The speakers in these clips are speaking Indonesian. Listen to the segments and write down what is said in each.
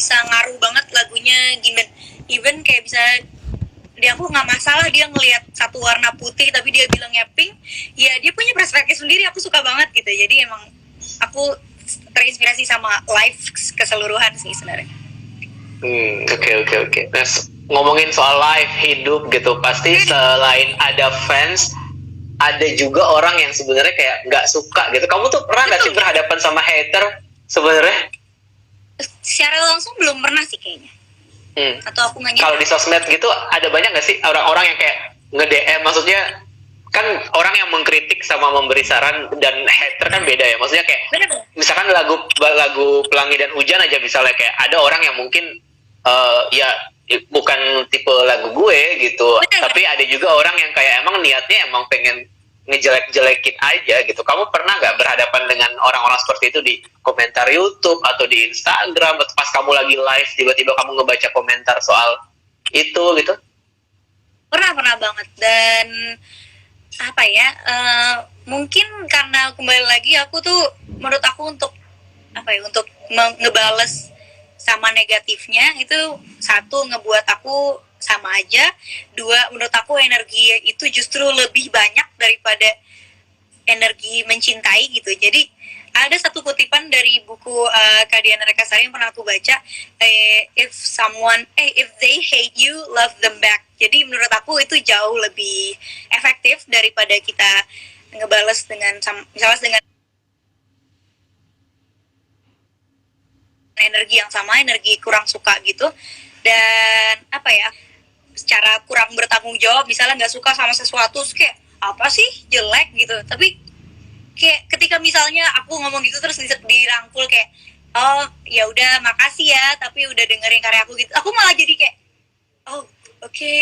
bisa ngaruh banget lagunya gimana, even kayak bisa dia, aku nggak masalah dia ngelihat satu warna putih tapi dia bilangnya pink, ya dia punya perspektif sendiri, aku suka banget gitu. Jadi emang aku terinspirasi sama live keseluruhan sih sebenarnya. Oke. Nah, ngomongin soal live hidup gitu, pasti selain ada fans, ada juga orang yang sebenarnya kayak nggak suka gitu. Kamu tuh pernah nggak sih berhadapan sama hater sebenarnya? Secara langsung belum pernah sih kayaknya. Atau aku nanya. Kalau di sosmed gitu ada banyak nggak sih orang-orang yang kayak nge-DM, maksudnya kan orang yang mengkritik sama memberi saran dan hater kan beda ya. Maksudnya kayak misalkan lagu Pelangi dan Hujan aja misalnya, kayak ada orang yang mungkin ya bukan tipe lagu gue gitu, tapi ada juga orang yang kayak emang niatnya emang pengen ngejelek-jelekin aja gitu. Kamu pernah nggak berhadapan dengan orang-orang seperti itu di komentar YouTube atau di Instagram, atau pas kamu lagi live tiba-tiba kamu ngebaca komentar soal itu gitu? Pernah banget. Dan apa ya, mungkin karena kembali lagi aku tuh, menurut aku untuk apa ya, untuk ngebales sama negatifnya itu, satu ngebuat aku sama aja, dua menurut aku energi itu justru lebih banyak daripada energi mencintai gitu. Jadi ada satu kutipan dari buku Kak Diana Rekasari yang pernah aku baca, if they hate you, love them back. Jadi menurut aku itu jauh lebih efektif daripada kita ngebales dengan misalnya dengan energi yang sama, energi kurang suka gitu. Dan apa ya, secara kurang bertanggung jawab, misalnya nggak suka sama sesuatu kayak apa sih, jelek gitu. Tapi kayak ketika misalnya aku ngomong gitu terus dirangkul kayak, oh ya udah makasih ya tapi udah dengerin karya aku gitu, aku malah jadi kayak, oh oke,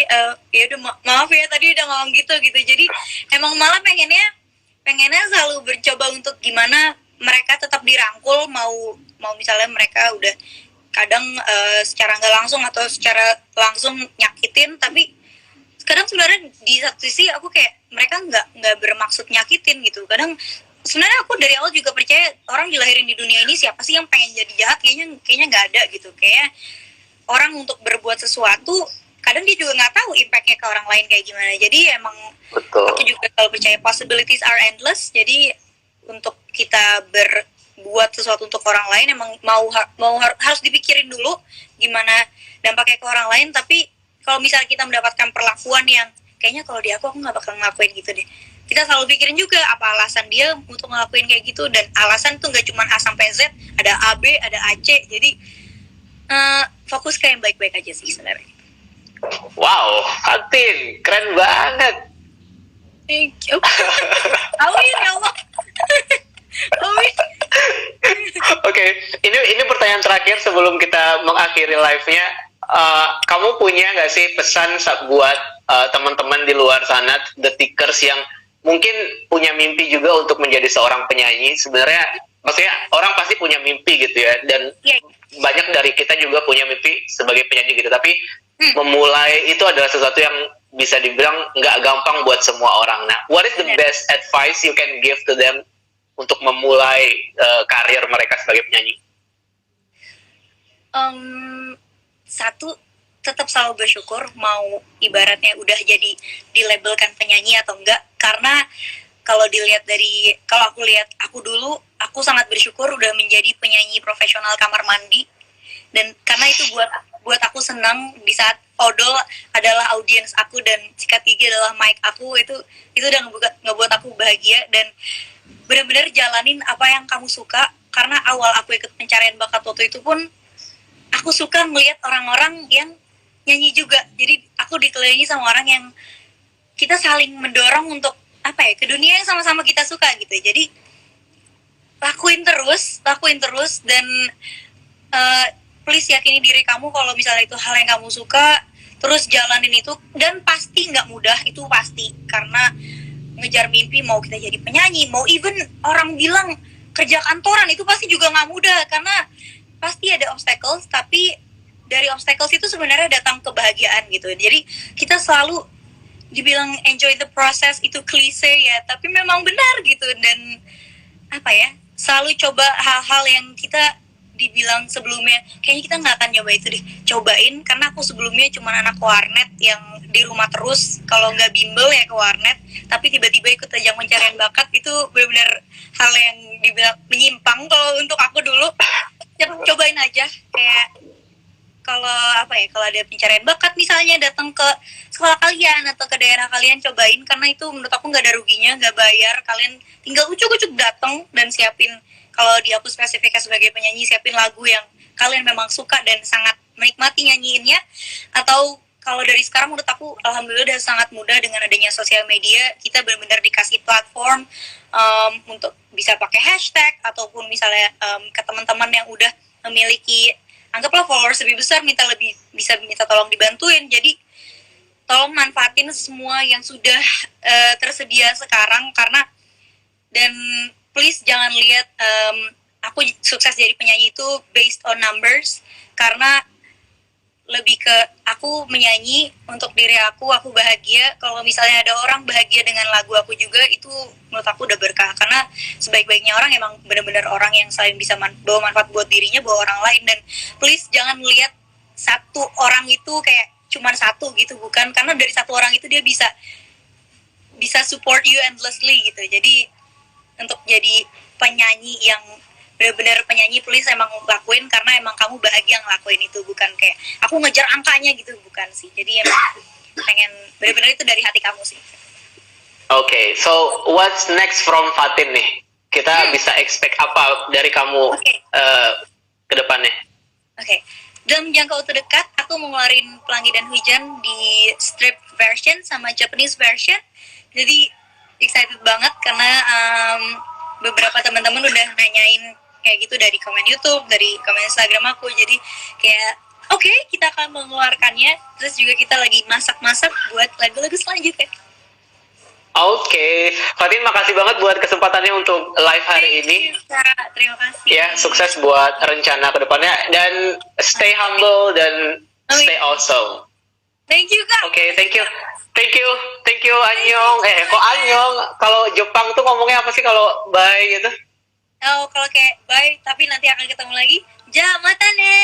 ya udah maaf ya tadi udah ngomong gitu. Jadi emang malah pengennya selalu bercoba untuk gimana mereka tetap dirangkul, mau misalnya mereka udah kadang secara nggak langsung atau secara langsung nyakitin, tapi kadang sebenarnya di satu sisi aku kayak mereka nggak bermaksud nyakitin gitu. Kadang sebenarnya aku dari awal juga percaya orang dilahirin di dunia ini, siapa sih yang pengen jadi jahat, kayaknya nggak ada gitu. Kayak orang untuk berbuat sesuatu kadang dia juga nggak tahu impactnya ke orang lain kayak gimana. Jadi emang betul. Aku juga kalau percaya possibilities are endless. Jadi untuk kita berbuat sesuatu untuk orang lain emang harus dipikirin dulu gimana dampaknya ke orang lain. Tapi kalau misalnya kita mendapatkan perlakuan yang kayaknya kalau di aku nggak bakal ngelakuin gitu deh, kita selalu pikirin juga apa alasan dia untuk ngelakuin kayak gitu. Dan alasan tuh nggak cuma A sampai Z, ada A, B, ada A, C. Jadi fokus ke yang baik-baik aja sih sebenarnya. Wow, Fatin, keren banget. Thank you. Amin ya Allah. Amin. Oke, ini pertanyaan terakhir sebelum kita mengakhiri live-nya. Kamu punya nggak sih pesan buat teman-teman di luar sana, The Tickers, yang mungkin punya mimpi juga untuk menjadi seorang penyanyi? Sebenarnya, maksudnya orang pasti punya mimpi gitu ya, dan banyak dari kita juga punya mimpi sebagai penyanyi gitu. Tapi memulai itu adalah sesuatu yang bisa dibilang nggak gampang buat semua orang. Nah, what is the best advice you can give to them untuk memulai karir mereka sebagai penyanyi? Satu, tetap selalu bersyukur, mau ibaratnya udah jadi dilabelkan penyanyi atau enggak. Karena kalau aku lihat aku dulu, aku sangat bersyukur udah menjadi penyanyi profesional kamar mandi. Dan karena itu buat aku senang, di saat odol adalah audiens aku dan sikat gigi adalah mic aku, itu udah ngebuat aku bahagia. Dan benar-benar jalanin apa yang kamu suka. Karena awal aku ikut pencarian bakat waktu itu pun aku suka melihat orang-orang yang nyanyi juga. Jadi aku dikelilingi sama orang yang kita saling mendorong untuk apa ya, ke dunia yang sama-sama kita suka gitu. Jadi lakuin terus dan please yakini diri kamu kalau misalnya itu hal yang kamu suka, terus jalanin itu. Dan pasti nggak mudah, itu pasti, karena ngejar mimpi, mau kita jadi penyanyi, mau even orang bilang kerja kantoran, itu pasti juga nggak mudah, karena pasti ada obstacles. Tapi dari obstacles itu sebenarnya datang kebahagiaan gitu. Jadi kita selalu dibilang enjoy the process, itu klise ya, tapi memang benar gitu. Dan apa ya, selalu coba hal-hal yang kita dibilang sebelumnya kayaknya kita nggak akan nyoba itu deh, cobain, karena aku sebelumnya cuma anak warnet yang di rumah terus, kalau nggak bimbel ya ke warnet, tapi tiba-tiba ikut ajang pencarian bakat. Itu benar-benar hal yang dibilang menyimpang kalau untuk aku dulu. Cobain aja, kayak kalau apa ya, kalau ada pencarian bakat misalnya, datang ke sekolah kalian atau ke daerah kalian, cobain, karena itu menurut aku nggak ada ruginya, nggak bayar, kalian tinggal ucuk-ucuk datang dan siapin, kalau di aku spesifikasi sebagai penyanyi, siapin lagu yang kalian memang suka dan sangat menikmati nyanyiinnya. Atau kalau dari sekarang menurut aku alhamdulillah udah sangat mudah dengan adanya sosial media, kita benar-benar dikasih platform untuk bisa pakai hashtag, ataupun misalnya ke teman-teman yang udah memiliki anggaplah followers lebih besar, bisa minta tolong dibantuin. Jadi tolong manfaatin semua yang sudah tersedia sekarang, karena, dan please jangan lihat aku sukses jadi penyanyi itu based on numbers, karena lebih ke aku menyanyi untuk diri aku bahagia. Kalau misalnya ada orang bahagia dengan lagu aku juga, itu menurut aku udah berkah, karena sebaik-baiknya orang emang benar-benar orang yang selain bisa bawa manfaat buat dirinya, bawa orang lain. Dan please jangan lihat satu orang itu kayak cuman satu gitu, bukan, karena dari satu orang itu dia bisa support you endlessly gitu. Jadi untuk jadi penyanyi yang benar-benar penyanyi, please emang lakuin karena emang kamu bahagia ngelakuin itu, bukan kayak aku ngejar angkanya gitu, bukan sih. Jadi emang pengen benar-benar itu dari hati kamu sih. Okay, so what's next from Fatin nih? Kita bisa expect apa dari kamu ke depannya? Oke. Dalam jangka waktu dekat, aku mau ngeluarin Pelangi dan Hujan di strip version sama Japanese version. Jadi excited banget karena beberapa teman-teman udah nanyain kayak gitu dari komen YouTube, dari komen Instagram aku. Jadi kayak oke, kita akan mengeluarkannya. Terus juga kita lagi masak-masak buat lagu-lagu selanjutnya. Oke, Fatin, makasih banget buat kesempatannya untuk live hari ini. Terima kasih. Ya, sukses buat rencana ke depannya, dan stay humble dan stay awesome. Thank you, Kak. Oke, thank you, annyeong. Kok annyeong? Kalau Jepang tuh ngomongnya apa sih kalau bye gitu? Oh, kalau kayak bye, tapi nanti akan ketemu lagi. Ja, mata ne.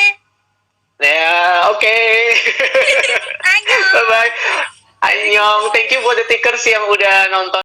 Ya, oke. Annyeong. Bye-bye. Annyeong. Thank you buat The Tickers yang udah nonton.